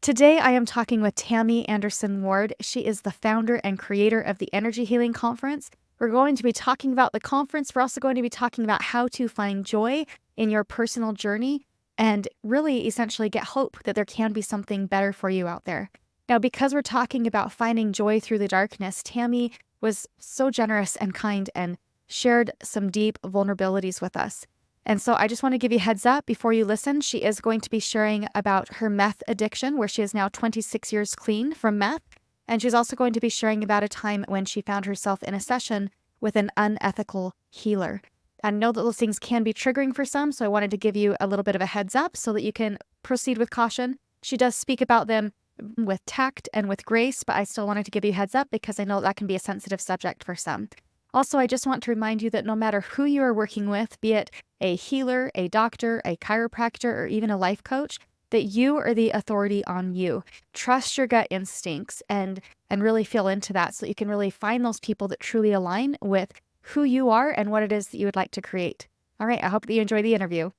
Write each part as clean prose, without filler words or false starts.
Today, I am talking with Tammy Anderson Ward. She is the founder and creator of the Energy Healing Conference. We're going to be talking about the conference. We're also going to be talking about how to find joy in your personal journey and really essentially get hope that there can be something better for you out there. Now, because we're talking about finding joy through the darkness, Tammy was so generous and kind and shared some deep vulnerabilities with us. And so I just want to give you a heads up before you listen. She is going to be sharing about her meth addiction, where she is now 26 years clean from meth. And she's also going to be sharing about a time when she found herself in a session with an unethical healer. I know that those things can be triggering for some, so I wanted to give you a little bit of a heads up so that you can proceed with caution. She does speak about them with tact and with grace, but I still wanted to give you a heads up because I know that can be a sensitive subject for some. Also, I just want to remind you that no matter who you are working with, be it a healer, a doctor, a chiropractor, or even a life coach, that you are the authority on you. Trust your gut instincts and really feel into that so that you can really find those people that truly align with who you are and what it is that you would like to create. All right, I hope that you enjoy the interview.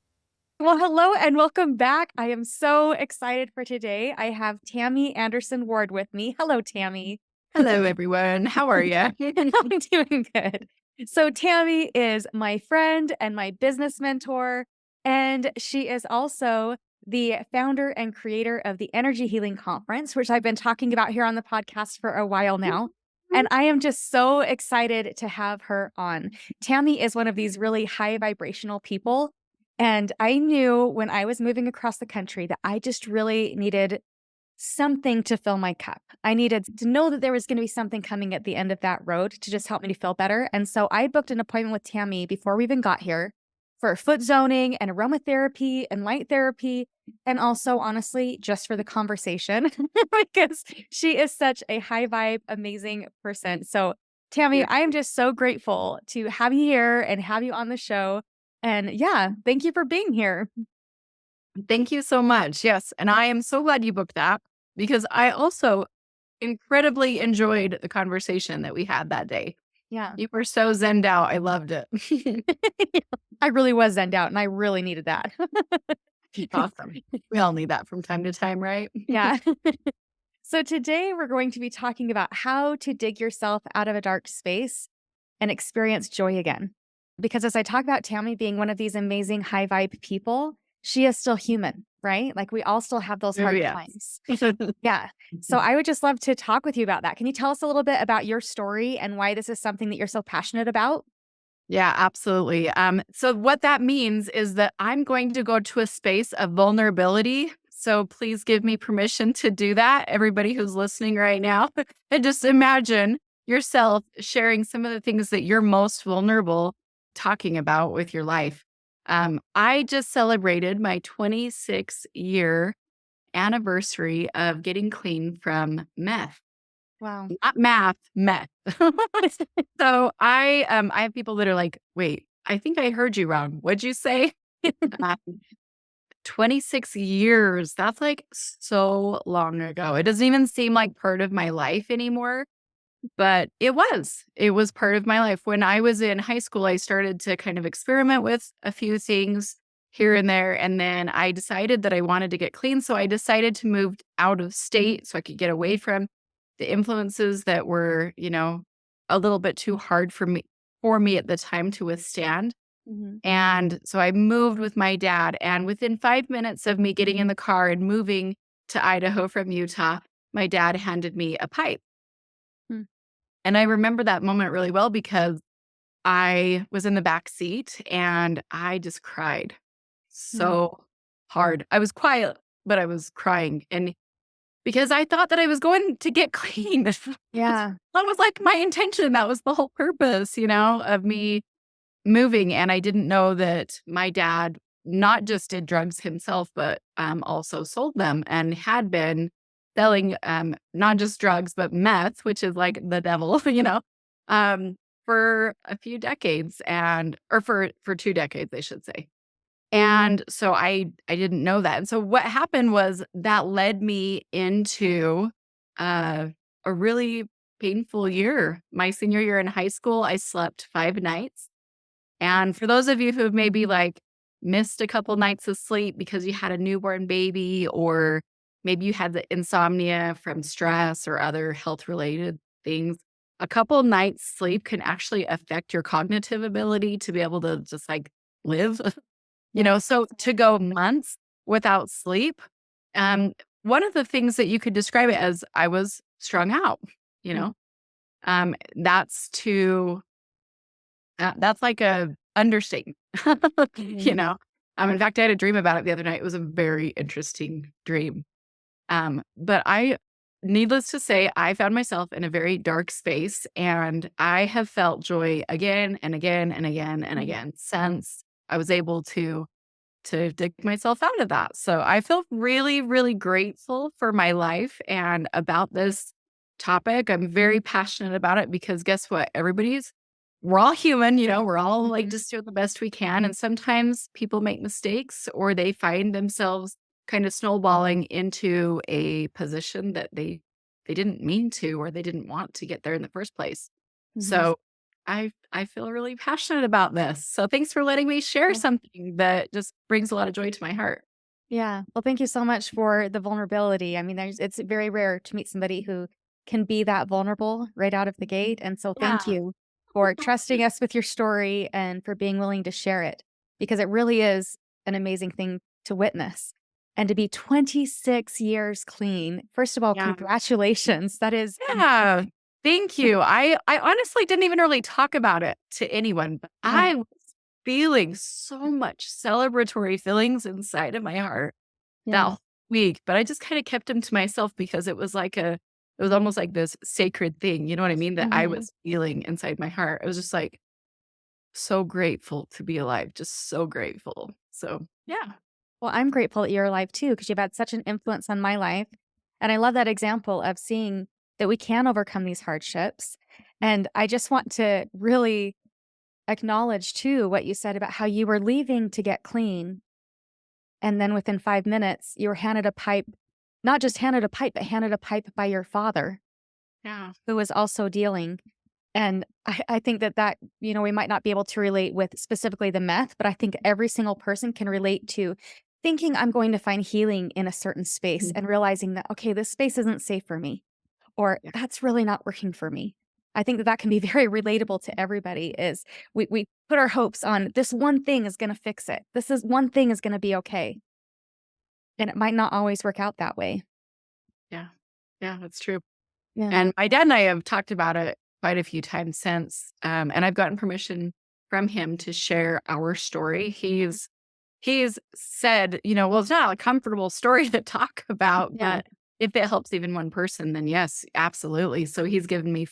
Well, hello and welcome back. I am so excited for today. I have Tammy Anderson Ward with me. Hello, Tammy. Hello, everyone. How are you? I'm doing good. So Tammy is my friend and my business mentor, and she is also the founder and creator of the Energy Healing Conference, which I've been talking about here on the podcast for a while now. And I am just so excited to have her on. Tammy is one of these really high vibrational people. And I knew when I was moving across the country that I just really needed something to fill my cup. I needed to know that there was going to be something coming at the end of that road to just help me to feel better. And so I booked an appointment with Tammy before we even got here for foot zoning and aromatherapy and light therapy. And also, honestly, just for the conversation, because she is such a high vibe, amazing person. So, Tammy, I am just so grateful to have you here and have you on the show. And yeah, thank you for being here. Thank you so much. Yes. And I am so glad you booked that because I also incredibly enjoyed the conversation that we had that day. Yeah. You were so zenned out. I loved it. I really was zenned out and I really needed that. Awesome. We all need that from time to time, right? Yeah. So today we're going to be talking about how to dig yourself out of a dark space and experience joy again. Because as I talk about Tammy being one of these amazing high vibe people, she is still human, right? Like we all still have those hard times. Yeah. So I would just love to talk with you about that. Can you tell us a little bit about your story and why this is something that you're so passionate about? Yeah, absolutely. So what that means is that I'm going to go to a space of vulnerability. So please give me permission to do that, everybody who's listening right now. And just imagine yourself sharing some of the things that you're most vulnerable talking about with your life. I just celebrated my 26-year anniversary of getting clean from meth. Wow. Not math, meth. So I have people that are like, wait, I think I heard you wrong. What'd you say? Um, 26 years. That's like so long ago. It doesn't even seem like part of my life anymore, but it was. It was part of my life. When I was in high school, I started to kind of experiment with a few things here and there. And then I decided that I wanted to get clean. So I decided to move out of state so I could get away from the influences that were, a little bit too hard for me at the time to withstand. Mhm. And so I moved with my dad. And within 5 minutes of me getting in the car and moving to Idaho from Utah, my dad handed me a pipe. Hmm. And I remember that moment really well because I was in the back seat and I just cried so hard. I was quiet, but I was crying. And because I thought that I was going to get clean. Yeah. That was like my intention. That was the whole purpose, of me moving. And I didn't know that my dad not just did drugs himself, but also sold them and had been selling not just drugs, but meth, which is like the devil, for a few decades or for 2 decades, I should say. And so I didn't know that. And so what happened was that led me into a really painful year. My senior year in high school, I slept 5 nights. And for those of you who have maybe like missed a couple nights of sleep because you had a newborn baby or maybe you had the insomnia from stress or other health related things, a couple nights sleep can actually affect your cognitive ability to be able to just like live, Yeah. so to go months without sleep, um, one of the things that you could describe it as I was strung out, you Mm. know, that's that's like a understatement, you Mhm. know. In fact, I had a dream about it the other night. It was a very interesting dream. But needless to say, I found myself in a very dark space and I have felt joy again and again and again and Mhm. again since I was able to dig myself out of that. So I feel really, really grateful for my life and about this topic. I'm very passionate about it because guess what? We're all human, we're all like Mhm. just doing the best we can. And sometimes people make mistakes or they find themselves kind of snowballing into a position that they didn't mean to or they didn't want to get there in the first place. Mhm. So I feel really passionate about this. So thanks for letting me share Well, something that just brings a lot of joy to my heart. yeah. Well, thank you so much for the vulnerability. I mean, it's very rare to meet somebody who can be that vulnerable right out of the gate. And so thank Yeah. you for trusting us with your story and for being willing to share it because it really is an amazing thing to witness. And to be 26 years clean. First of all, Yeah. congratulations. That is Yeah. Thank you. I honestly didn't even really talk about it to anyone, but yeah. I was feeling so much celebratory feelings inside of my heart that Yeah. whole week, but I just kind of kept them to myself because it was almost like this sacred thing, you know what I mean? That I Mhm. was feeling inside my heart. I was just like so grateful to be alive, just so grateful. So yeah. Well, I'm grateful that you're alive too, because you've had such an influence on my life. And I love that example of seeing that we can overcome these hardships. And I just want to really acknowledge too what you said about how you were leaving to get clean. And then within 5 minutes, you were handed a pipe, not just handed a pipe, but handed a pipe by your father, Yeah. who was also dealing. And I think that, we might not be able to relate with specifically the meth, but I think every single person can relate to thinking I'm going to find healing in a certain space Mhm. and realizing that, okay, this space isn't safe for me, or Yeah. that's really not working for me. I think that that can be very relatable to everybody is we put our hopes on this one thing is going to fix it. This is one thing is going to be okay. And it might not always work out that way. Yeah. Yeah, that's true. Yeah. And my dad and I have talked about it quite a few times since, and I've gotten permission from him to share our story. He's said, well, it's not a comfortable story to talk about, Yeah. but if it helps even one person, then yes, absolutely. So he's given me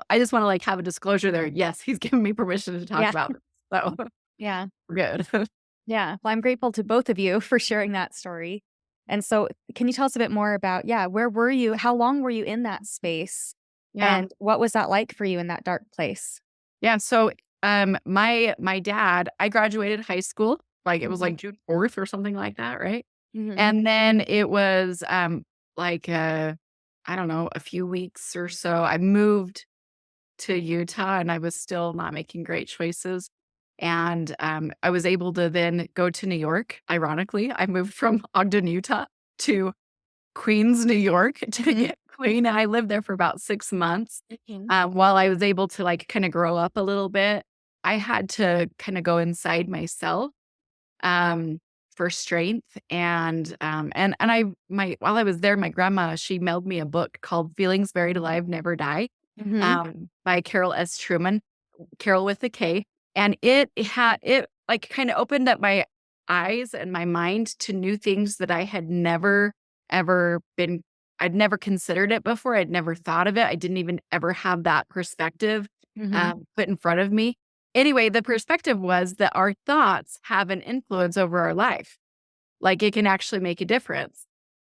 I just want to like have a disclosure there. Yes, he's given me permission to talk Yeah. about it. So Yeah. we're good. Yeah. Well, I'm grateful to both of you for sharing that story. And so, can you tell us a bit more about, yeah, where were you? How long were you in that space? Yeah. And what was that like for you in that dark place? Yeah. So my dad, I graduated high school, like it was Mhm. like June 4th or something like that, right? Mhm. And then it was like I don't know, a few weeks or so. I moved to Utah and I was still not making great choices. And I was able to then go to New York. Ironically, I moved from Ogden, Utah to Queens, New York to get clean. And I lived there for about 6 months. Mhm. While I was able to like kind of grow up a little bit, I had to kind of go inside myself um, for strength. And while I was there, my grandma, she mailed me a book called Feelings Buried Alive Never Die Mhm. by Carol S. Truman, Carol with a K. And it like kind of opened up my eyes and my mind to new things that I had never, ever been, I'd never considered it before. I'd never thought of it. I didn't even ever have that perspective Mhm. put in front of me. Anyway, the perspective was that our thoughts have an influence over our life. Like it can actually make a difference.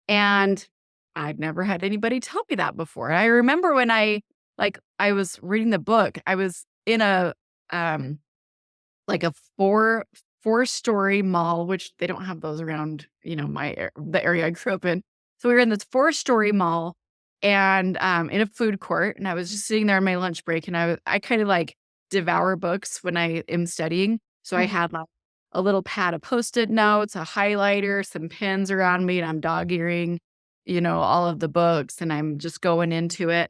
And I'd never had anybody tell me that before. I remember when I was reading the book, I was in um like a four-story mall, which they don't have those around, the area I grew up in. So we were in this four-story mall and in a food court, and I was just sitting there on my lunch break, and I kind of like devour books when I am studying. So I Mhm. had like a little pad of Post-it notes, a highlighter, some pens around me, and I'm dog-earing, all of the books, and I'm just going into it.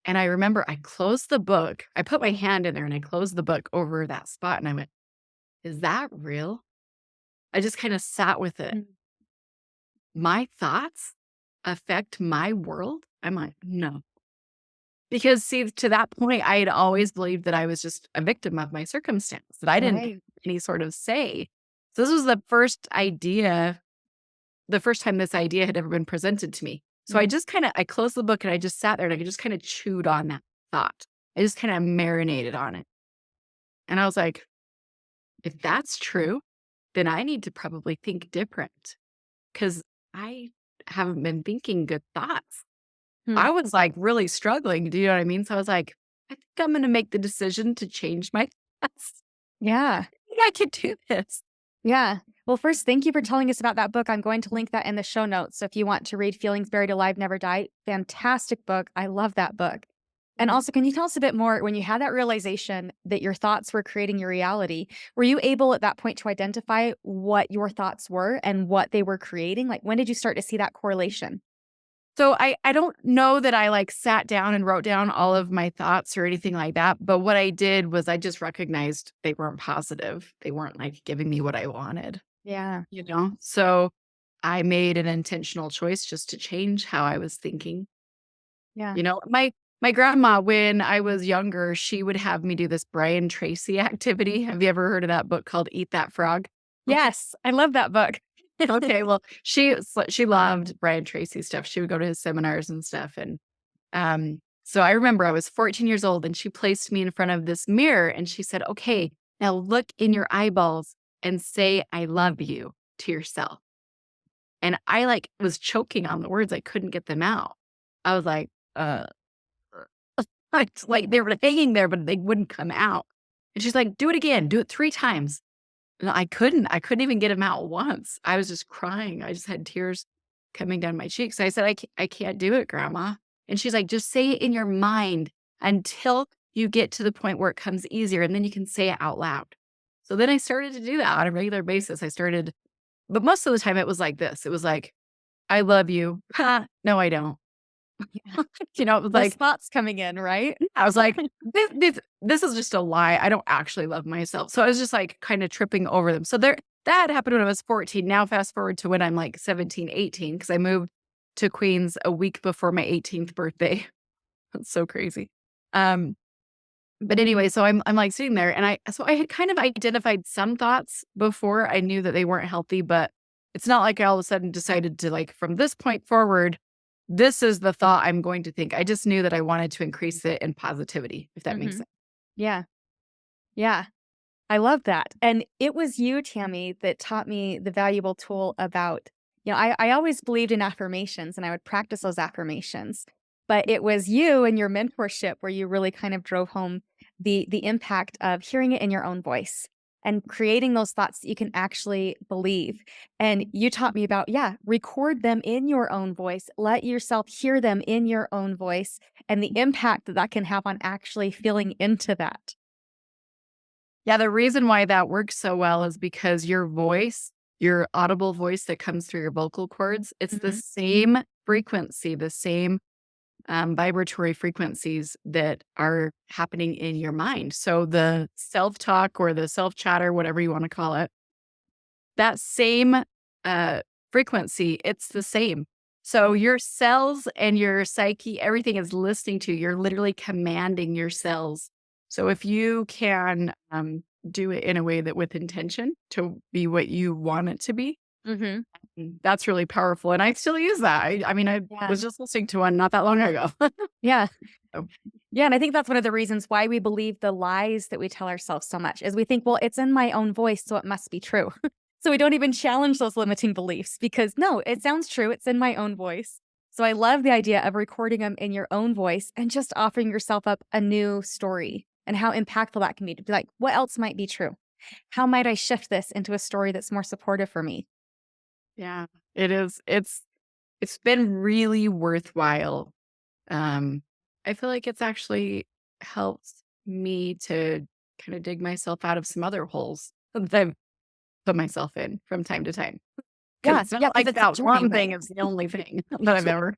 And I remember I closed the book. I put my hand in there and I closed the book over that spot, and I went, "Is that real?" I just kinda sat with it. Mm. My thoughts affect my world? I'm like, "No." Because see, to that point, I had always believed that I was just a victim of my circumstance, that I didn't have Right. any sort of say. So this was the first time this idea had ever been presented to me. So Mm. I closed the book and I just sat there and I just kinda chewed on that thought. I just kinda marinated on it. And I was like, if that's true, then I need to probably think different because I haven't been thinking good thoughts. Hmm. I was like really struggling. Do you know what I mean? So I was like, I think I'm going to make the decision to change my thoughts. Yeah. I think I could do this. Yeah. Well, first, thank you for telling us about that book. I'm going to link that in the show notes. So if you want to read Feelings Buried Alive, Never Die, fantastic book. I love that book. And Mhm. also, can you tell us a bit more when you had that realization that your thoughts were creating your reality? Were you able at that point to identify what your thoughts were and what they were creating? Like, when did you start to see that correlation? So I don't know that I like sat down and wrote down all of my thoughts or anything like that. But what I did was I just recognized they weren't positive. They weren't like giving me what I wanted, Yeah. So I made an intentional choice just to change how I was thinking. Yeah. My grandma, when I was younger, she would have me do this Brian Tracy activity. Have you ever heard of that book called Eat That Frog? Yes. I love that book. Okay, well, she loved Brian Tracy stuff. She would go to his seminars and stuff. And so I remember I was 14 years old and she placed me in front of this mirror and she said, "Okay, now look in your eyeballs and say I love you to yourself." And I like was choking on the words. I couldn't get them out. I was like, it's like they were hanging there, but they wouldn't come out. And she's like, "Do it again. Do it 3 times." And I couldn't. I couldn't even get them out once. I was just crying. I just had tears coming down my cheeks. I said, I can't do it, grandma." And she's like, "Just say it in your mind until you get to the point where it comes easier, and then you can say it out loud." So then I started to do that on a regular basis. But most of the time it was like this. It was like, "I love you." Ha, no, I don't. Yeah. It was Those like, thoughts coming in, right? I was like, this is just a lie. I don't actually love myself. So I was just like kind of tripping over them. So that happened when I was 14. Now fast forward to when I'm like 17, 18, because I moved to Queens a week before my 18th birthday. That's so crazy. Um, but anyway, so I'm like sitting there and I had kind of identified some thoughts before I knew that they weren't healthy, but it's not like I all of a sudden decided to like from this point forward, this is the thought I'm going to think. I just knew that I wanted to increase it in positivity, if that makes Hmm. sense. Yeah. Yeah. I love that. And it was you, Tammy, that taught me the valuable tool about, I always believed in affirmations and I would practice those affirmations. But it was you and your mentorship where you really kind of drove home the impact of hearing it in your own voice and creating those thoughts that you can actually believe. And you taught me about, yeah, record them in your own voice, let yourself hear them in your own voice and the impact that that can have on actually feeling into that. Yeah, the reason why that works so well is because your voice, your audible voice that comes through your vocal cords, it's the Mhm. same frequency, the same vibratory frequencies that are happening in your mind. So the self talk or the self chatter, whatever you want to call it, that same uh, frequency, it's the same. So your cells and your psyche, everything is listening to you. You're literally commanding your cells. So if you can do it in a way that with intention to be what you want it to be, Mhm. that's really powerful. And I still use that. I mean, I Yeah. was just listening to one not that long ago. Yeah. So, Yeah, and I think that's one of the reasons why we believe the lies that we tell ourselves so much is we think, well, it's in my own voice, so it must be true. So we don't even challenge those limiting beliefs because no, it sounds true. It's in my own voice. So I love the idea of recording them in your own voice and just offering yourself up a new story and how impactful that can be to be like, what else might be true? How might I shift this into a story that's more supportive for me? yeah, it is. It's been really worthwhile. Um, I feel like it's actually helped me to kind of dig myself out of some other holes that put myself in from time to time. Because Yes, it's not yeah, because like it's a that journey, one right? thing is the only thing that I've ever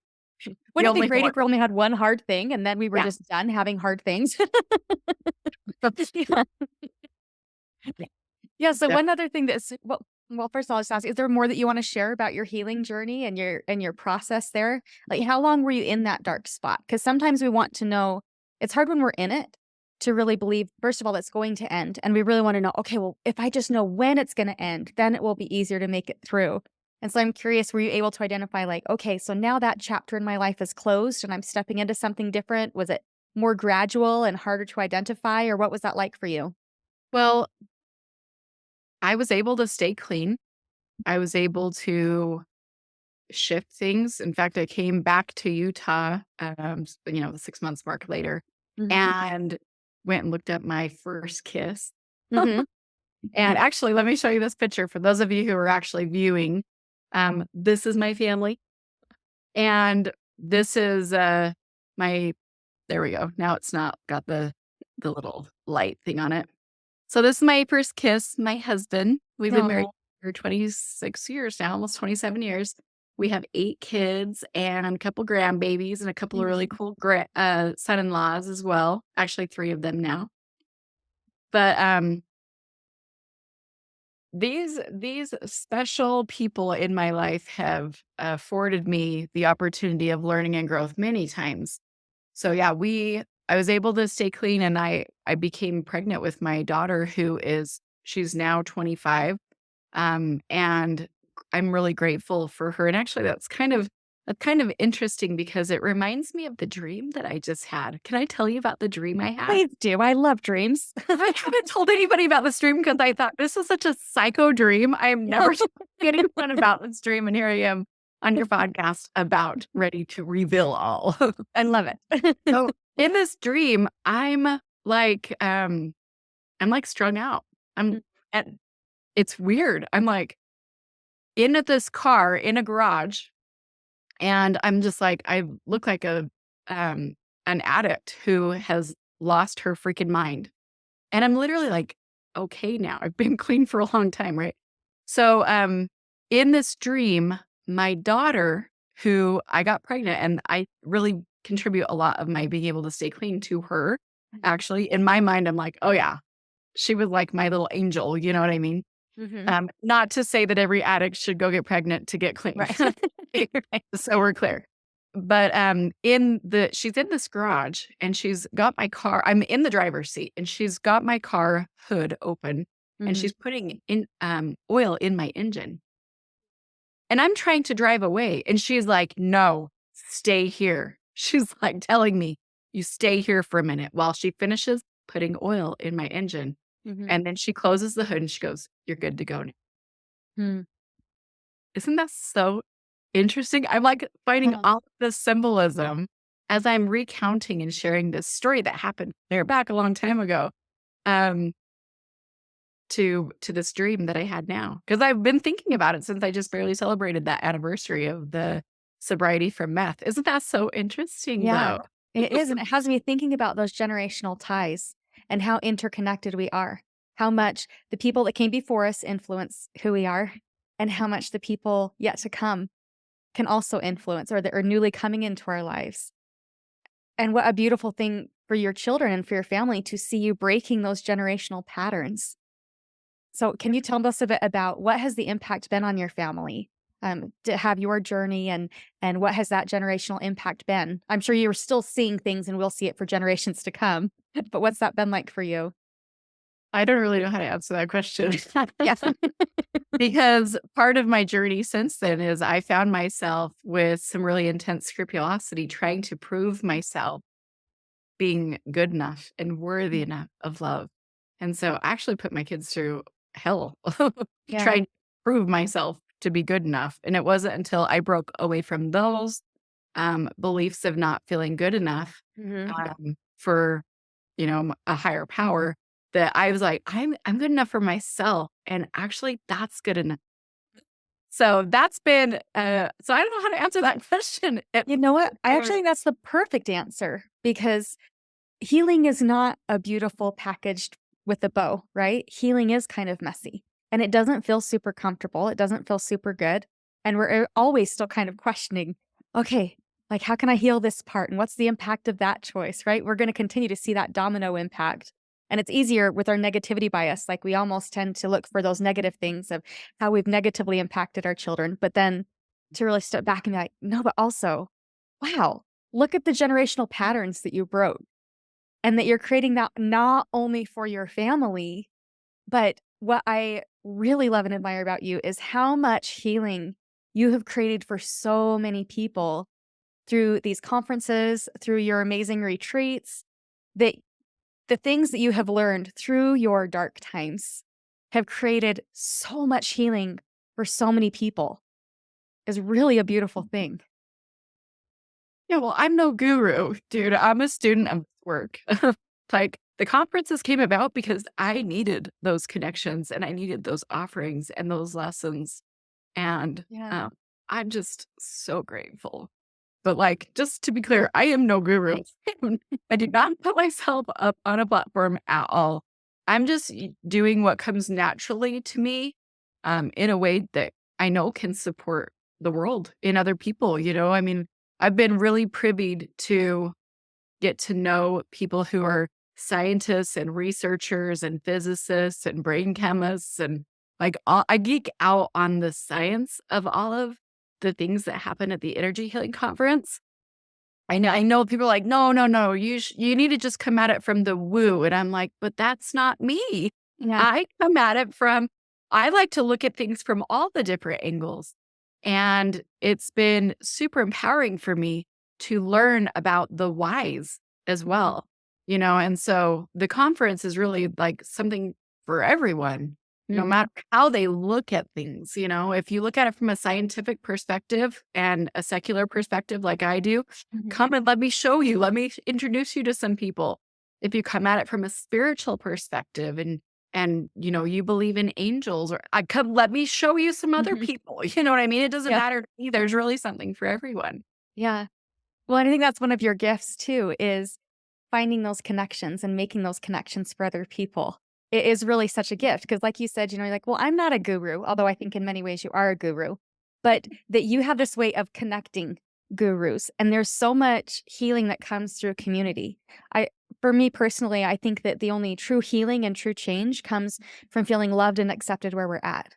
the Wouldn't it be only great horror. if we only had one hard thing and then we were Yeah. just done having hard things? Yeah. Yeah, so Def one other thing that's well, first of all, I'll just ask, is there more that you wanna share about your healing journey and your process there? Like, how long were you in that dark spot? Because sometimes we want to know it's hard when we're in it to really believe, first of all, it's going to end, and we really wanna know, "Okay, well, if I just know when it's gonna end, then it will be easier to make it through." And so I'm curious, were you able to identify, like, "Okay, so now that chapter in my life is closed and I'm stepping into something different." Was it more gradual and harder to identify, or what was that like for you? well, I was able to stay clean. I was able to shift things. In fact, I came back to Utah, the 6 months mark later, Mhm. and went and looked at my first kiss. Mhm. And actually, let me show you this picture for those of you who are actually viewing. This is my family, and this is, my there we go. Now it's not got the little light thing on it. So this is my first kiss, my husband. We've been married Aw. for 26 years now, almost 27 years. We have 8 kids and a couple grandbabies and a couple of really cool son-in-laws as well. Actually, 3 of them now. But, these special people in my life have afforded me the opportunity of learning and growth many times. So yeah, I was able to stay clean, and I became pregnant with my daughter she's now 25. And I'm really grateful for her. And actually that's kind of interesting because it reminds me of the dream that I just had. Can I tell you about the dream I had? Please do, I love dreams. I haven't told anybody about this dream because I thought this is such a psycho dream. I am never telling anyone about this dream. And here I am on your podcast about ready to reveal all. I love it. So in this dream, I'm like strung out. I'm and it's weird. I'm like in this car in a garage, and I'm just like, I look like um an addict who has lost her freaking mind. And I'm literally like, okay now. I've been clean for a long time, right? So in this dream, my daughter, who I got pregnant, and I really contribute a lot of my being able to stay clean to her. Actually, in my mind, I'm like, oh yeah, she was like my little angel. You know what I mean? Mhm. Not to say that every addict should go get pregnant to get clean. Right. Right. So we're clear. But she's in this garage, and she's got my car. I'm in the driver's seat, and she's got my car hood open, and Mhm. she's putting in oil in my engine. And I'm trying to drive away, and she's like, "No, stay here." She's like telling me, "You stay here for a minute," while she finishes putting oil in my engine. Mhm. And then she closes the hood and she goes, "You're good to go now." Mm. Isn't that so interesting? I'm like finding Yeah. all of this symbolism as I'm recounting and sharing this story that happened there back a long time ago, um, to this dream that I had now. Because I've been thinking about it since I just barely celebrated that anniversary of the sobriety from meth. Isn't that so interesting Yeah, though? it is, and it has me thinking about those generational ties and how interconnected we are. How much the people that came before us influence who we are, and how much the people yet to come can also influence or that are newly coming into our lives. And what a beautiful thing for your children and for your family to see you breaking those generational patterns. So, can you tell us a bit about what has the impact been on your family, to have your journey and what has that generational impact been? I'm sure you're still seeing things and we'll see it for generations to come, but what's that been like for you? I don't really know how to answer that question. Yes. Because part of my journey since then is I found myself with some really intense scrupulosity trying to prove myself being good enough and worthy Mm. enough of love. And so I actually put my kids through hell Yeah. trying to prove myself to be good enough. And it wasn't until I broke away from those beliefs of not feeling good enough Mhm. for, a higher power that I was like, I'm good enough for myself. And actually that's good enough. So that's been, so I don't know how to answer that question. You know what? I I actually don't think that's the perfect answer because healing is not a beautiful packaged with a bow, right? Healing is kind of messy. and it doesn't feel super comfortable. It doesn't feel super good. And we're always still kind of questioning, okay, like, how can I heal this part? And what's the impact of that choice, right? We're going to continue to see that domino impact. And it's easier with our negativity bias. Like, we almost tend to look for those negative things of how we've negatively impacted our children. But then to really step back and be like, no, but also, wow, look at the generational patterns that you broke and that you're creating that not only for your family, but what I really love and admire about you is how much healing you have created for so many people through these conferences, through your amazing retreats, that the things that you have learned through your dark times have created so much healing for so many people is really a beautiful thing. Yeah, well, I'm no guru, dude. I'm a student of this work. Like, the conferences came about because I needed those connections and I needed those offerings and those lessons. And Yeah. I'm just so grateful. But, like, just to be clear, I am no guru. I do not put myself up on a platform at all. I'm just doing what comes naturally to me, in a way that I know can support the world in other people. I mean, I've been really privy to get to know people who are scientists and researchers and physicists and brain chemists and like I geek out on the science of all of the things that happen at the energy healing conference. I know people are like, no, no, no, you need to just come at it from the woo. And I'm like, but that's not me. Yeah. I come at it from, I like to look at things from all the different angles. And it's been super empowering for me to learn about the whys as well, and so the conference is really like something for everyone, no Mhm. matter how they look at things. If you look at it from a scientific perspective and a secular perspective, like I do, Mhm. come and let me show you. Let me introduce you to some people. If you come at it from a spiritual perspective and you believe in angels or I come let me show you some other Mhm. people. You know what I mean? It doesn't Yeah. matter to me. There's really something for everyone. Yeah. Well, and I think that's one of your gifts too, is finding those connections and making those connections for other people. It is really such a gift because, like you said, you're like, well, I'm not a guru, although I think in many ways you are a guru, but that you have this way of connecting gurus. And there's so much healing that comes through community. For me personally, I think that the only true healing and true change comes from feeling loved and accepted where we're at.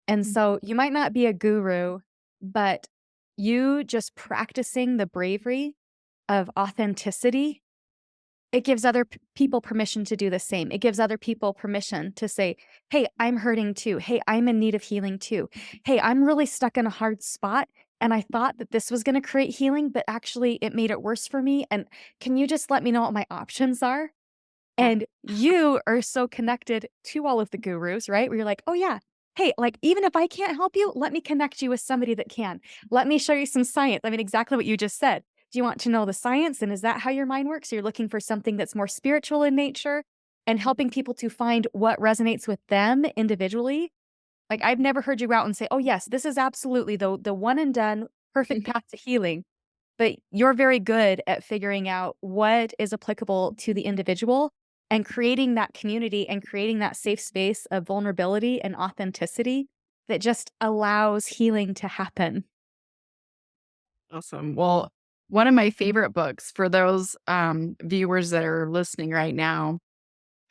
And Mm. so you might not be a guru, but you just practicing the bravery of authenticity, it gives other people permission to do the same. It gives other people permission to say, hey, I'm hurting too. Hey, I'm in need of healing too. Hey, I'm really stuck in a hard spot. And I thought that this was going to create healing, but actually it made it worse for me. And can you just let me know what my options are? And you are so connected to all of the gurus, right? Where you're like, "Oh, yeah. Hey, like, even if I can't help you, let me connect you with somebody that can. Let me show you some science." I mean, exactly what you just said. Do you want to know the science? And is that how your mind works? You're looking for something that's more spiritual in nature and helping people to find what resonates with them individually. Like, I've never heard you out and say, "Oh, yes, this is absolutely the one and done perfect path to healing." But you're very good at figuring out what is applicable to the individual and creating that community and creating that safe space of vulnerability and authenticity that just allows healing to happen. Awesome. Well, one of my favorite books for those viewers that are listening right now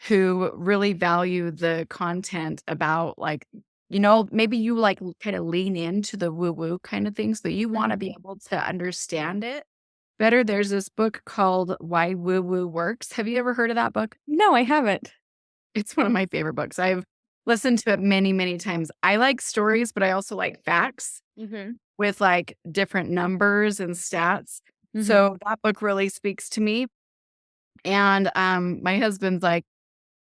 who really value the content about like, maybe you like kind of lean into the woo woo kind of things, but you want to Mhm. be able to understand it better. There's this book called Why Woo Woo Works. Have you ever heard of that book? No, I haven't. It's one of my favorite books. I've listened to it many, many times. I like stories, but I also like facts Mhm. with like different numbers and stats. Mhm. So that book really speaks to me. And my husband's like,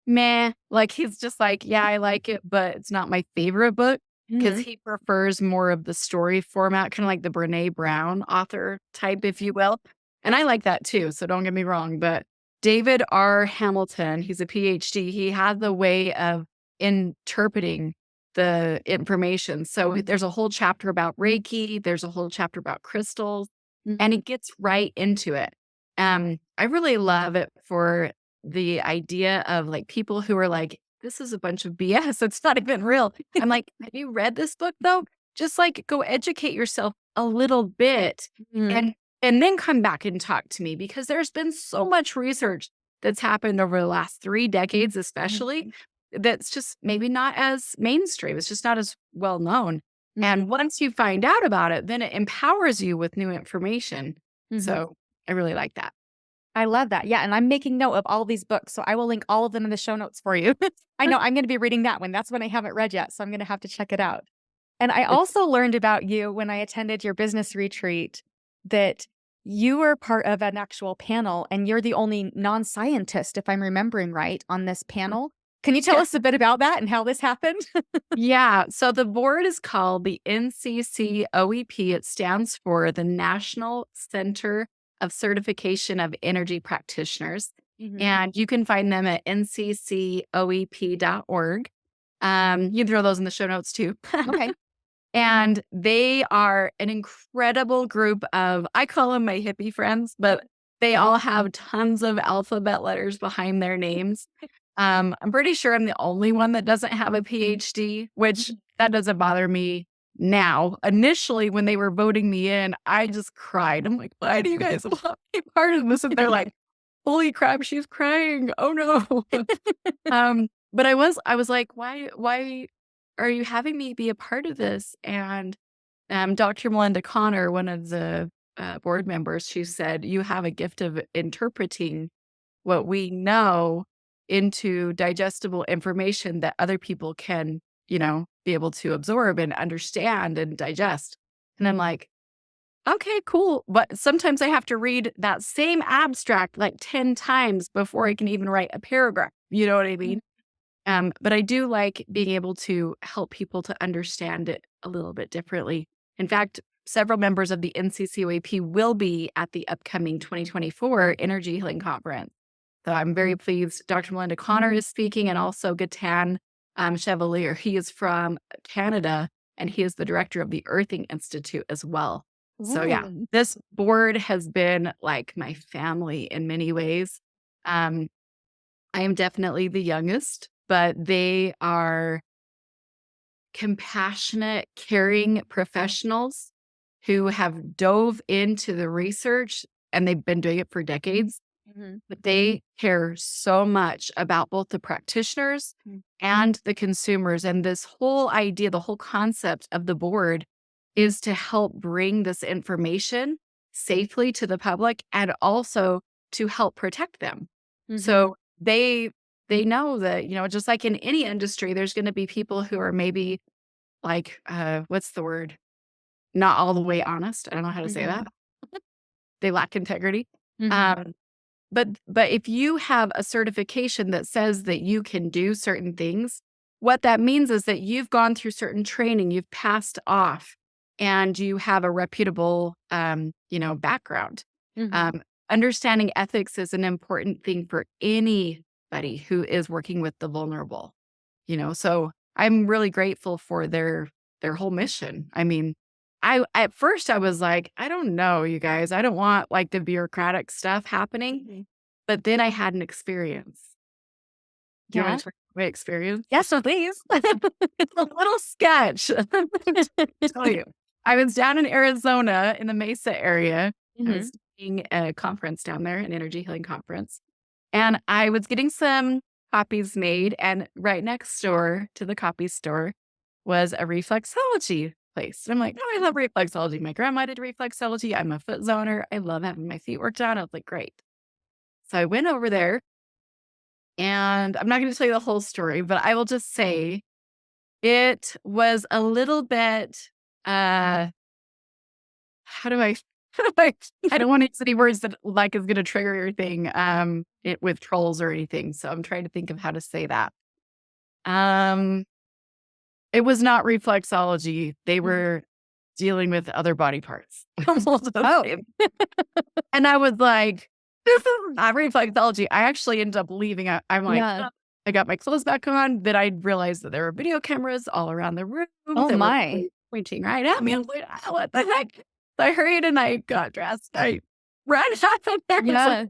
meh. Like he's just like, yeah, I like it, but it's not my favorite book because Mhm. he prefers more of the story format, kind of like the Brene Brown author type, if you will. And I like that too. So don't get me wrong. But David R. Hamilton, he's a PhD. He had the way of interpreting the information. So there's a whole chapter about Reiki, there's a whole chapter about crystals, and Mhm. it gets right into it. I really love it for the idea of like people who are like, this is a bunch of BS. It's not even real. I'm like, have you read this book though? Just like go educate yourself a little bit Mhm. and then come back and talk to me, because there's been so much research that's happened over the last 3 decades, especially, that's just maybe not as mainstream. It's just not as well known. Mhm. And once you find out about it, then it empowers you with new information. Mhm. So I really like that. I love that. Yeah, and I'm making note of all these books, so I will link all of them in the show notes for you. I know I'm gonna be reading that one. That's one I haven't read yet, so I'm gonna have to check it out. And I also learned about you when I attended your business retreat that you were part of an actual panel, and you're the only non-scientist, if I'm remembering right, on this panel. Can you tell Yeah. us a bit about that and how this happened? Yeah. So the board is called the NCCOEP. It stands for the National Center of Certification of Energy Practitioners. Mhm. And you can find them at nccoep.org. You can throw those in the show notes too. Okay. And they are an incredible group of, I call them my hippie friends, but they all have tons of alphabet letters behind their names. I'm pretty sure I'm the only one that doesn't have a PhD, which that doesn't bother me now. Initially, when they were voting me in, I just cried. I'm like, why do you guys want to be part of this? And they're like, holy crap, she's crying. Oh no. But I was like, why are you having me be a part of this? And Dr. Melinda Connor, one of the board members, she said, you have a gift of interpreting what we know into digestible information that other people can, be able to absorb and understand and digest. And I'm like, okay, cool. But sometimes I have to read that same abstract like 10 times before I can even write a paragraph. You know what I mean? But I do like being able to help people to understand it a little bit differently. In fact, several members of the NCCOAP will be at the upcoming 2024 Energy Healing Conference. So I'm very pleased. Dr. Melinda Connor is speaking, and also Gatan Chevalier. He is from Canada, and he is the director of the Earthing Institute as well. So yeah, Ooh. this board has been like my family in many ways. Um, I am definitely the youngest, but they are compassionate, caring professionals who have dove into the research, and they've been doing it for decades. Mhm. But they care so much about both the practitioners Mm. and the consumers. And this whole idea, the whole concept of the board is to help bring this information safely to the public and also to help protect them. Mhm. So they know that, just like in any industry, there's going to be people who are maybe like, what's the word? Not all the way honest. I don't know how to say Mhm. that. They lack integrity. Mhm. Um, but if you have a certification that says that you can do certain things, what that means is that you've gone through certain training, you've passed off, and you have a reputable, background. Mhm. Um, Understanding ethics is an important thing for anybody who is working with the vulnerable. So I'm really grateful for their whole mission. I mean, at first I was like, I don't know, you guys. I don't want like the bureaucratic stuff happening. Mhm. But then I had an experience. Do you want me Yeah. to talk about my experience? Yes, please. It's a little sketch. Let me tell you. I was down in Arizona in the Mesa area. I Mhm. was doing a conference down there, an energy healing conference. And I was getting some copies made. And right next door to the copy store was a reflexology place. And I'm like, oh, I love reflexology. My grandma did reflexology. I'm a foot zoner. I love having my feet worked on. I was like, great. So I went over there, and I'm not going to tell you the whole story, but I will just say it was a little bit, uh, how do I, how do I don't want to use any words that like is going to trigger your thing, with trolls or anything. So I'm trying to think of how to say that. Um, it was not reflexology. They Mhm. were dealing with other body parts. We'll just Oh. say. And I was like, this is not reflexology. I actually ended up leaving. I'm like, Yeah. "Oh." I got my clothes back on. Then I realized that there were video cameras all around the room Oh that were my. pointing right at me. I was like, "Ah, what the heck?" So I hurried and I got dressed. I ran out of there. I was like, Yeah.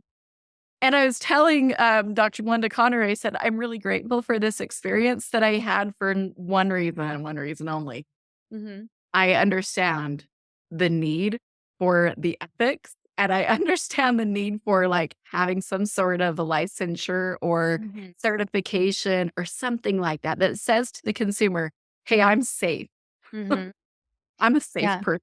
And I was telling Dr. Melinda Connery, I said, I'm really grateful for this experience that I had for one reason and one reason only. Mm-hmm. I understand the need for the ethics, and I understand the need for like having some sort of a licensure or Mm-hmm. certification or something like that that says to the consumer, hey, I'm safe. Mm-hmm. I'm a safe Yeah. person.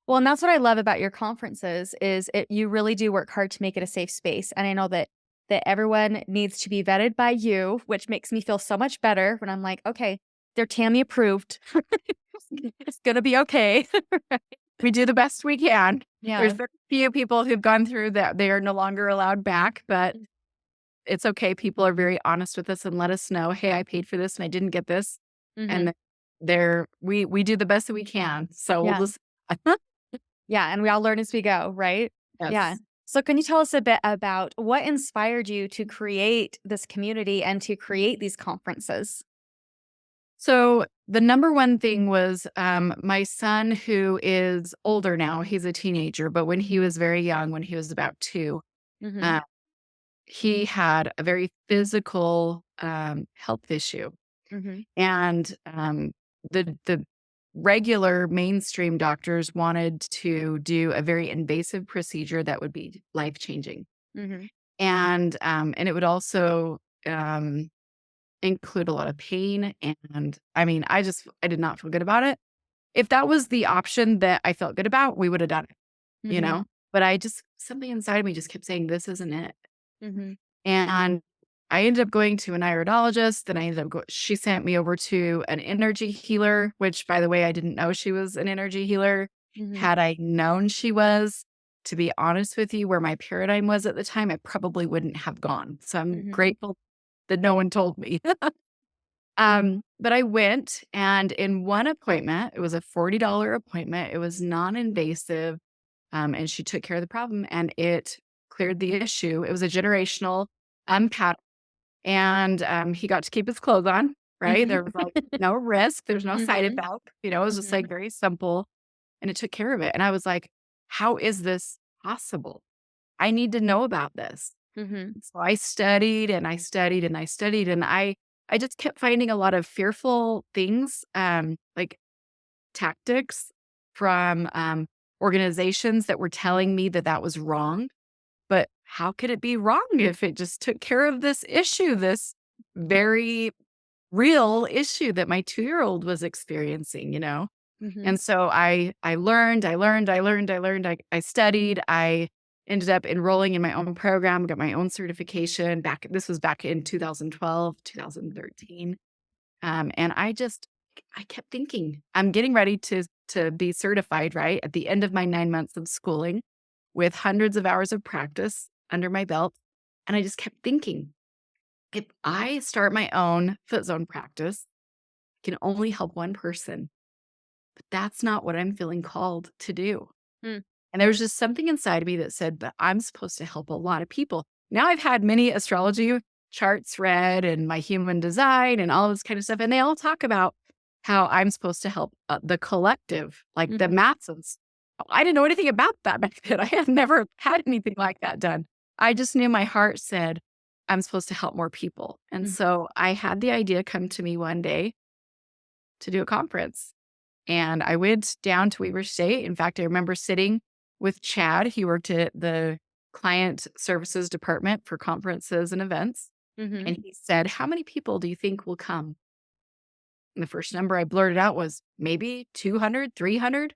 Well, and that's what I love about your conferences is you really do work hard to make it a safe space. And I know that everyone needs to be vetted by you, which makes me feel so much better when I'm like, okay, they're Tammy approved. It's gonna be okay. We do the best we can. Yeah. There's very few people who've gone through that. They are no longer allowed back, but it's okay. People are very honest with us and let us know, hey, I paid for this and I didn't get this. Mm-hmm. And we do the best that we can. So we'll Yeah. just Yeah. And we all learn as we go, right? Yeah. yes. So can you tell us a bit about what inspired you to create this community and to create these conferences? So the number one thing was my son, who is older now, he's a teenager, but when he was very young, when he was about 2, Mm-hmm. uh, he had a very physical health issue. Mm-hmm. And the regular mainstream doctors wanted to do a very invasive procedure that would be life changing, Mm-hmm. and it would also um, include a lot of pain. And I mean, I did not feel good about it. If that was the option that I felt good about, we would have done it, you Mm-hmm. know. But I just something inside of me just kept saying, "This isn't it." Mm-hmm. And I ended up going to an iridologist, then I ended up she sent me over to an energy healer, which, by the way, I didn't know she was an energy healer. Mm-hmm. Had I known she was, to be honest with you, where my paradigm was at the time, I probably wouldn't have gone. So I'm Mm-hmm. grateful that no one told me. But I went, and in one appointment, it was a $40 appointment. It was non-invasive, and she took care of the problem, and it cleared the issue. It was a generational pattern, and he got to keep his clothes on. Right, Mhm. there was like no risk. There's no side Mhm. effect. You know, it was just like Mhm. very simple, and it took care of it. And I was like, "How is this possible? I need to know about this." Mhm. So I studied and I studied and I studied, and I just kept finding a lot of fearful things, like tactics from organizations that were telling me that that was wrong. But how could it be wrong if it just took care of this issue, this very real issue that my 2-year-old was experiencing, you know? Mhm. And so I learned, I studied, I ended up enrolling in my own program, got my own certification this was back in 2012, 2013. And I kept thinking, I'm getting ready to be certified, right? At the end of my 9 months of schooling with hundreds of hours of practice under my belt. And I just kept thinking, if I start my own foot zone practice, I can only help one person. But that's not what I'm feeling called to do. Mm. And there was just something inside of me that said, but I'm supposed to help a lot of people. Now I've had many astrology charts read and my human design and all this kind of stuff. And they all talk about how I'm supposed to help the collective, like the Mhm. masses. I didn't know anything about that back then. I had never had anything like that done. I just knew my heart said, I'm supposed to help more people. And Mhm. so I had the idea come to me one day to do a conference. And I went down to Weber State. In fact, I remember sitting with Chad. He worked at the client services department for conferences and events. Mhm. And he said, how many people do you think will come? And the first number I blurted out was maybe 200, 300.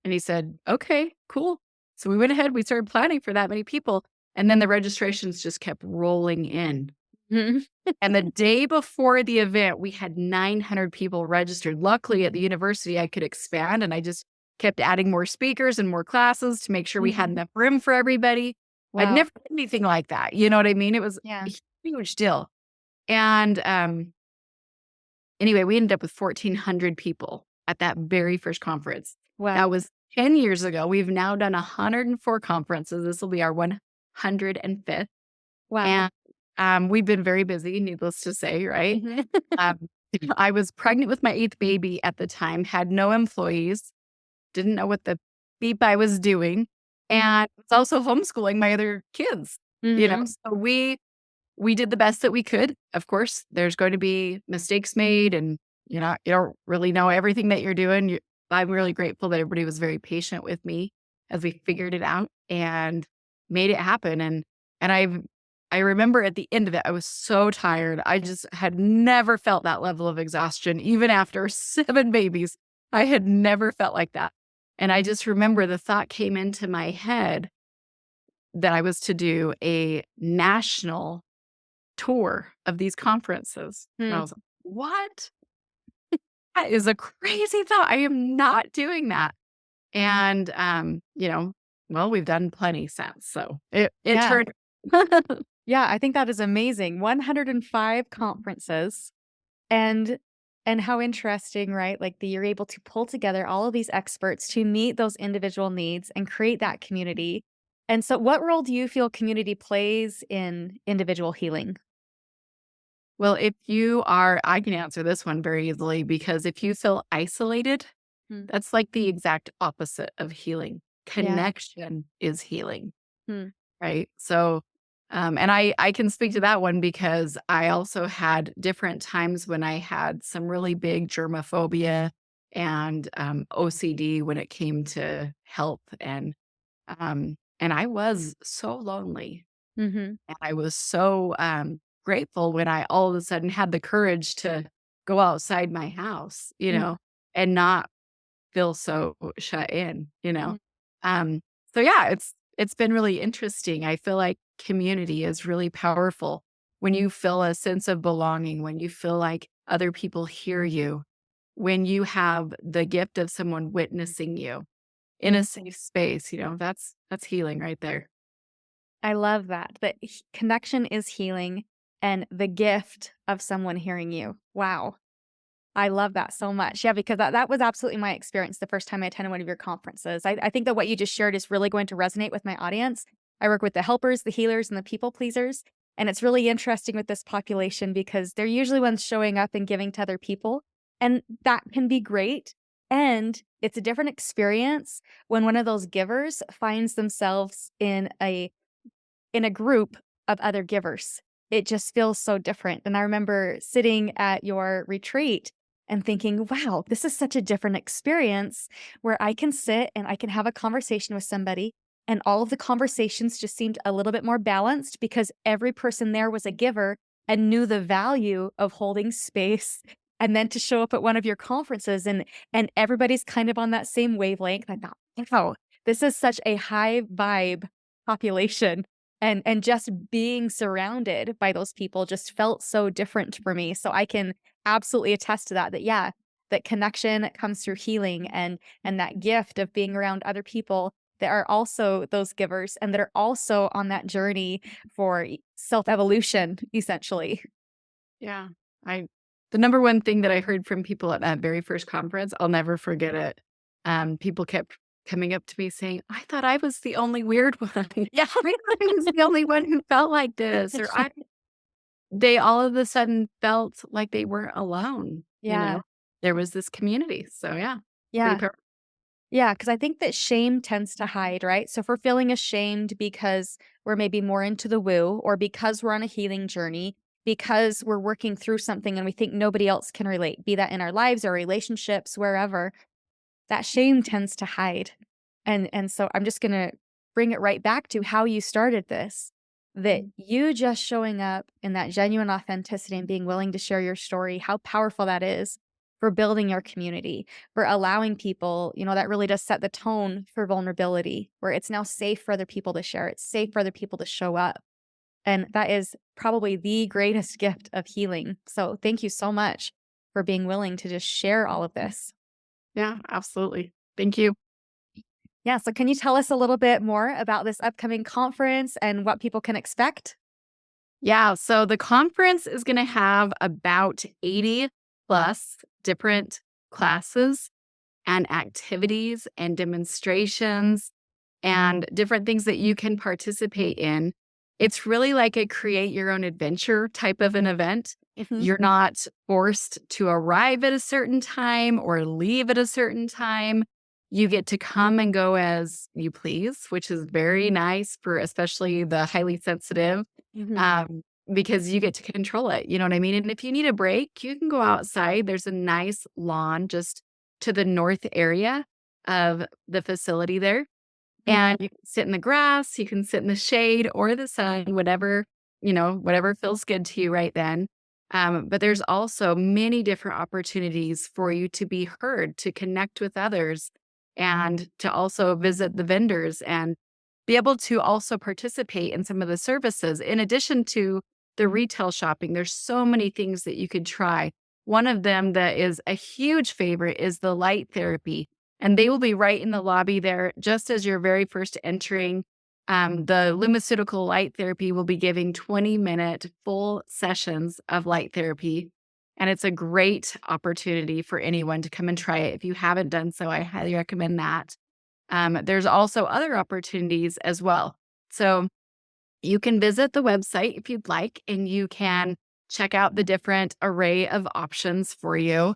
And he said, okay, cool. So we went ahead, we started planning for that many people. And then the registrations just kept rolling in. Mhm. And the day before the event, we had 900 people registered. Luckily, at the university, I could expand, and I just kept adding more speakers and more classes to make sure we had Mhm. enough room for everybody. I'd Wow. never done anything like that. You know what I mean? It was Yeah. a huge deal. And anyway, we ended up with 1,400 people at that very first conference. That Wow. was 10 years ago. We've now done 104 conferences. This will be our 105th. Wow. And we've been very busy, needless to say, right? Mhm. Um, I was pregnant with my 8th baby at the time, had no employees, didn't know what the beep I was doing, Mhm. and was also homeschooling my other kids. Mhm. So we did the best that we could. Of course, there's going to be mistakes made and you don't really know everything that you're doing. I'm really grateful that everybody was very patient with me as we figured it out and made it happen. And I remember at the end of it, I was so tired. I just had never felt that level of exhaustion, even after 7 babies. I had never felt like that. And I just remember the thought came into my head that I was to do a national tour of these conferences. And I Hmm. was like, "What? That is a crazy thought. I am not doing that." And, well, we've done plenty since, so it Yeah. turned Yeah, I think that is amazing. 105 conferences and how interesting, right? Like that you're able to pull together all of these experts to meet those individual needs and create that community. And so what role do you feel community plays in individual healing? Well, I can answer this one very easily because if you feel isolated, Hmm. that's like the exact opposite of healing. Yeah. Connection is healing. Hmm. Right? So, and I can speak to that one because I also had different times when I had some really big germophobia and, OCD when it came to health, and I was so lonely, Mhm. and I was so, grateful when I all of a sudden had the courage to go outside my house, Mm. and not feel so shut in, Mm. Um, so yeah, it's been really interesting. I feel like community is really powerful when you feel a sense of belonging, when you feel like other people hear you, when you have the gift of someone witnessing you in a safe space, that's healing right there. I love that. That connection is healing and the gift of someone hearing you. Wow. I love that so much. Yeah, because that was absolutely my experience the first time I attended one of your conferences. I think that what you just shared is really going to resonate with my audience. I work with the helpers, the healers, and the people pleasers. And it's really interesting with this population because they're usually ones showing up and giving to other people. And that can be great. And it's a different experience when one of those givers finds themselves in a group of other givers. It just feels so different. And I remember sitting at your retreat and thinking, wow, this is such a different experience where I can sit and I can have a conversation with somebody. And all of the conversations just seemed a little bit more balanced because every person there was a giver and knew the value of holding space. And then to show up at one of your conferences and everybody's kind of on that same wavelength. I thought, wow, this is such a high vibe population and just being surrounded by those people just felt so different for me, so I can absolutely attest to that, yeah, that connection comes through healing and that gift of being around other people that are also those givers and that are also on that journey for self-evolution, essentially. Yeah. I The number one thing that I heard from people at that very first conference, I'll never forget it. People kept coming up to me saying, "I thought I was the only weird one." Yeah, I thought I was the only one who felt like this, or I they all of a sudden felt like they weren't alone. Yeah, There was this community. So yeah, pretty yeah. powerful. Yeah, because I think that shame tends to hide, right? So if we're feeling ashamed because we're maybe more into the woo, or because we're on a healing journey, because we're working through something and we think nobody else can relate, be that in our lives or relationships, wherever, that shame tends to hide. And so I'm just gonna bring it right back to how you started this, that you just showing up in that genuine authenticity and being willing to share your story, how powerful that is for building your community, for allowing people, that really does set the tone for vulnerability, where it's now safe for other people to share, it's safe for other people to show up. And that is probably the greatest gift of healing. So thank you so much for being willing to just share all of this. Yeah, absolutely. Thank you. Yeah, so can you tell us a little bit more about this upcoming conference and what people can expect? Yeah, so the conference is going to have about 80 plus different classes and activities and demonstrations and different things that you can participate in. It's really like a create your own adventure type of an event. Mhm. You're not forced to arrive at a certain time or leave at a certain time. You get to come and go as you please, which is very nice for especially the highly sensitive, Mhm. um, because you get to control it. You know what I mean? And if you need a break, you can go outside. There's a nice lawn just to the north area of the facility there. And you can sit in the grass, you can sit in the shade or the sun, whatever, whatever feels good to you right then. But there's also many different opportunities for you to be heard, to connect with others, and to also visit the vendors and be able to also participate in some of the services. In addition to the retail shopping, there's so many things that you could try. One of them that is a huge favorite is the light therapy, and they will be right in the lobby there, just as you're very first entering. The Lumaceutical Light Therapy will be giving 20-minute full sessions of light therapy. And it's a great opportunity for anyone to come and try it. If you haven't done so, I highly recommend that. There's also other opportunities as well. So you can visit the website if you'd like, and you can check out the different array of options for you.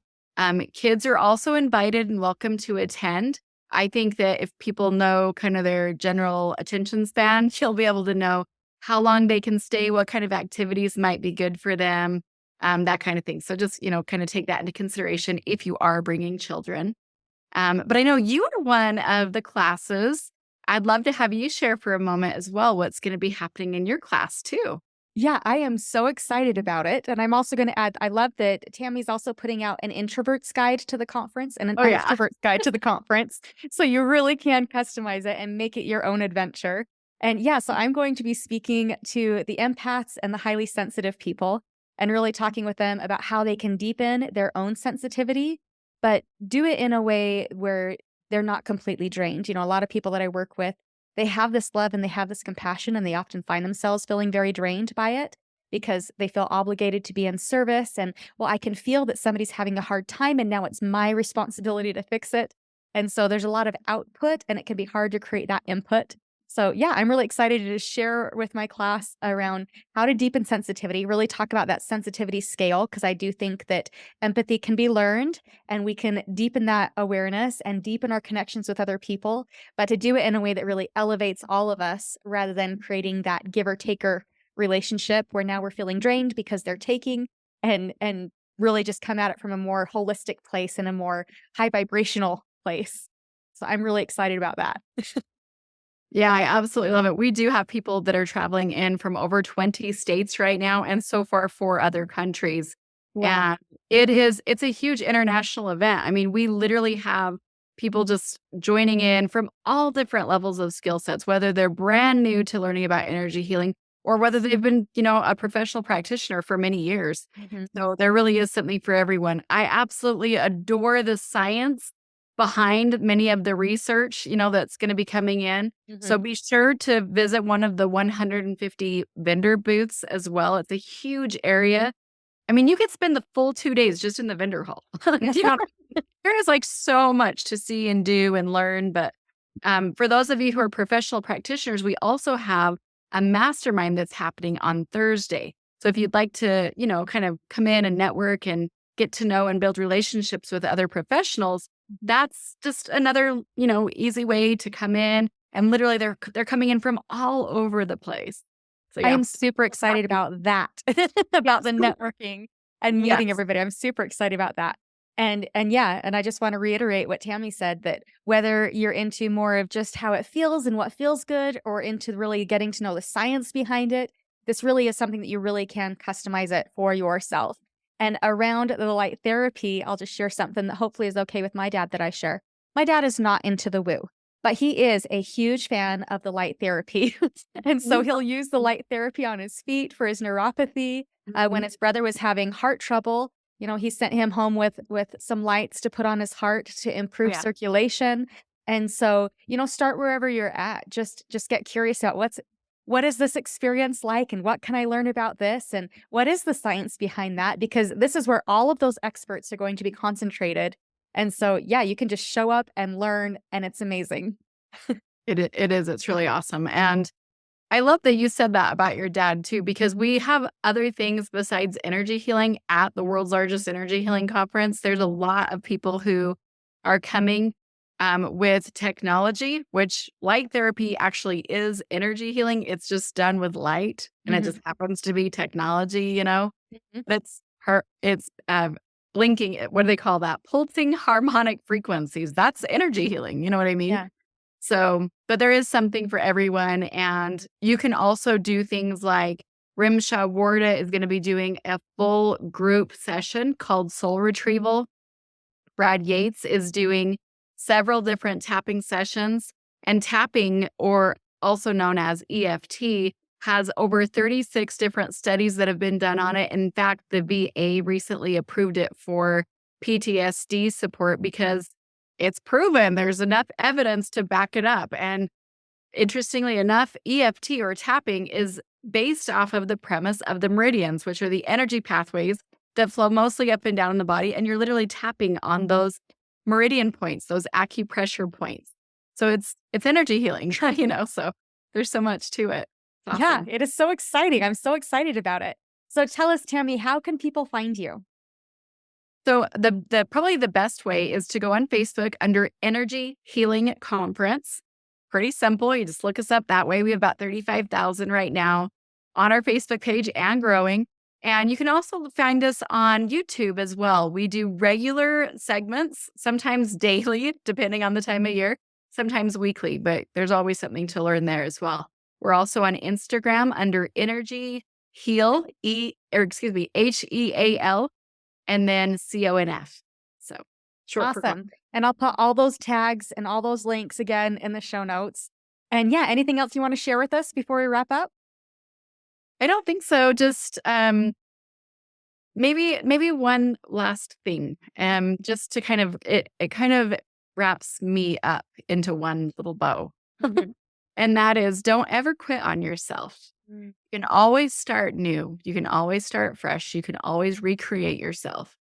Kids are also invited and welcome to attend. I think that if people know kind of their general attention span, you'll be able to know how long they can stay, what kind of activities might be good for them, that kind of thing. So just, kind of take that into consideration if you are bringing children. But I know you are one of the classes. I'd love to have you share for a moment as well what's going to be happening in your class too. Yeah, I am so excited about it. And I'm also going to add, I love that Tammy's also putting out an introvert's guide to the conference and an Oh, yeah. extrovert's guide to the conference. So you really can customize it and make it your own adventure. And yeah, so I'm going to be speaking to the empaths and the highly sensitive people and really talking with them about how they can deepen their own sensitivity, but do it in a way where they're not completely drained. A lot of people that I work with, they have this love and they have this compassion, and they often find themselves feeling very drained by it because they feel obligated to be in service. And, well, I can feel that somebody's having a hard time, and now it's my responsibility to fix it. And so there's a lot of output, and it can be hard to create that input. So, yeah, I'm really excited to share with my class around how to deepen sensitivity, really talk about that sensitivity scale, because I do think that empathy can be learned and we can deepen that awareness and deepen our connections with other people, but to do it in a way that really elevates all of us rather than creating that giver taker relationship where now we're feeling drained because they're taking, and really just come at it from a more holistic place and a more high vibrational place. So I'm really excited about that. Yeah, I absolutely love it. We do have people that are traveling in from over 20 states right now and so far 4 other countries. Wow. And it's a huge international event. I mean, we literally have people just joining in from all different levels of skill sets, whether they're brand new to learning about energy healing or whether they've been, a professional practitioner for many years. Mhm. So there really is something for everyone. I absolutely adore the science behind many of the research, that's going to be coming in. So Mhm. be sure to visit one of the 150 vendor booths as well. It's a huge area. I mean, you could spend the full 2 days just in the vendor hall. You know, there is like so much to see and do and learn. But for those of you who are professional practitioners, we also have a mastermind that's happening on Thursday. So if you'd like to, kind of come in and network and get to know and build relationships with other professionals, that's just another, easy way to come in. And literally they're coming in from all over the place. So I yeah. am super excited about that, about the networking and meeting Yes. everybody. I'm super excited about that. And yeah, and I just want to reiterate what Tammy said, that whether you're into more of just how it feels and what feels good, or into really getting to know the science behind it, this really is something that you really can customize it for yourself. And around the light therapy, I'll just share something that hopefully is okay with my dad that I share. My dad is not into the woo, but he is a huge fan of the light therapy. And so he'll use the light therapy on his feet for his neuropathy. When his brother was having heart trouble, he sent him home with some lights to put on his heart to Oh, improve yeah. circulation. And so, start wherever you're at. Just get curious about what is this experience like, and what can I learn about this, and what is the science behind that, because this is where all of those experts are going to be concentrated. And so, yeah, you can just show up and learn, and it's amazing. It is. It's really awesome. And I love that you said that about your dad too, because we have other things besides energy healing at the world's largest energy healing conference. There's a lot of people who are coming with technology, which light therapy actually is energy healing. It's just done with light, and it just happens to be technology, Mhm. that's her. It's blinking. What do they call that? Pulsing harmonic frequencies. That's energy healing. You know what I mean? Yeah. So, but there is something for everyone. And you can also do things like Rimsha Warda is going to be doing a full group session called Soul Retrieval. Brad Yates is doing several different tapping sessions, and tapping, or also known as EFT, has over 36 different studies that have been done on it. In fact, the VA recently approved it for PTSD support because it's proven there's enough evidence to back it up. And interestingly enough, EFT, or tapping, is based off of the premise of the meridians, which are the energy pathways that flow mostly up and down in the body. And you're literally tapping on those meridian points, those acupressure points. So it's energy healing, so there's so much to it. It's Yeah, awesome. it is so exciting. I'm so excited about it. So tell us, Tammy, how can people find you? So the probably the best way is to go on Facebook under Energy Healing Conference. Pretty simple. You just look us up that way. We have about 35,000 right now on our Facebook page and growing. And you can also find us on YouTube as well. We do regular segments, sometimes daily, depending on the time of year, sometimes weekly, but there's always something to learn there as well. We're also on Instagram under Energy Heal, HEAL, and then CONF. So short for Awesome. And I'll put all those tags and all those links again in the show notes. And yeah, anything else you want to share with us before we wrap up? I don't think so. Just maybe one last thing. Just to kind of it kind of wraps me up into one little bow. Mhm. And that is, don't ever quit on yourself. Mm. You can always start new. You can always start fresh. You can always recreate yourself.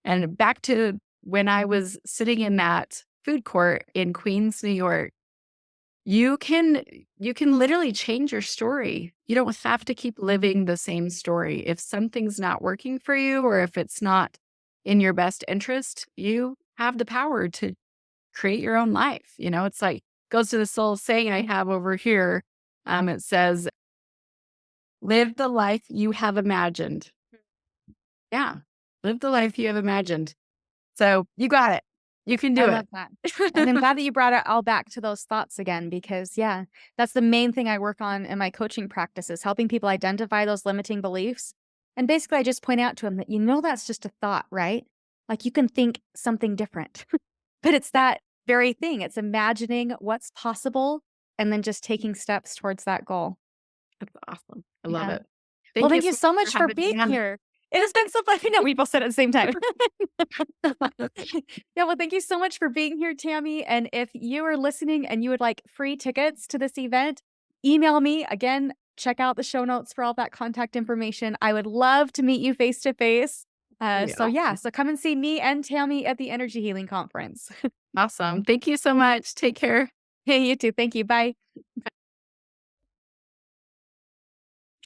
And back to when I was sitting in that food court in Queens, New York, you can you can literally change your story. You don't have to keep living the same story. If something's not working for you, or if it's not in your best interest, you have the power to create your own life. It's like, goes to this little saying I have over here. It says, live the life you have imagined. Yeah. Live the life you have imagined. So you got it. You can I do love that. And I'm glad that you brought it all back to those thoughts again, because yeah, that's the main thing I work on in my coaching practices, helping people identify those limiting beliefs. And basically, I just point out to them that, that's just a thought, right? Like you can think something different, but it's that very thing. It's imagining what's possible and then just taking steps towards that goal. That's awesome. I love Yeah. it. Well, Thank you thank you so so much much for for having being me on. here. It has been so fun. No, we both said it at the same time. Yeah, well, thank you so much for being here, Tammy. And if you are listening and you would like free tickets to this event, email me. Again, check out the show notes for all that contact information. I would love to meet you face to face. So Yeah. yeah, so come and see me and Tammy at the Energy Healing Conference. Awesome. Thank you so much. Take care. Hey, you too. Thank you. Bye.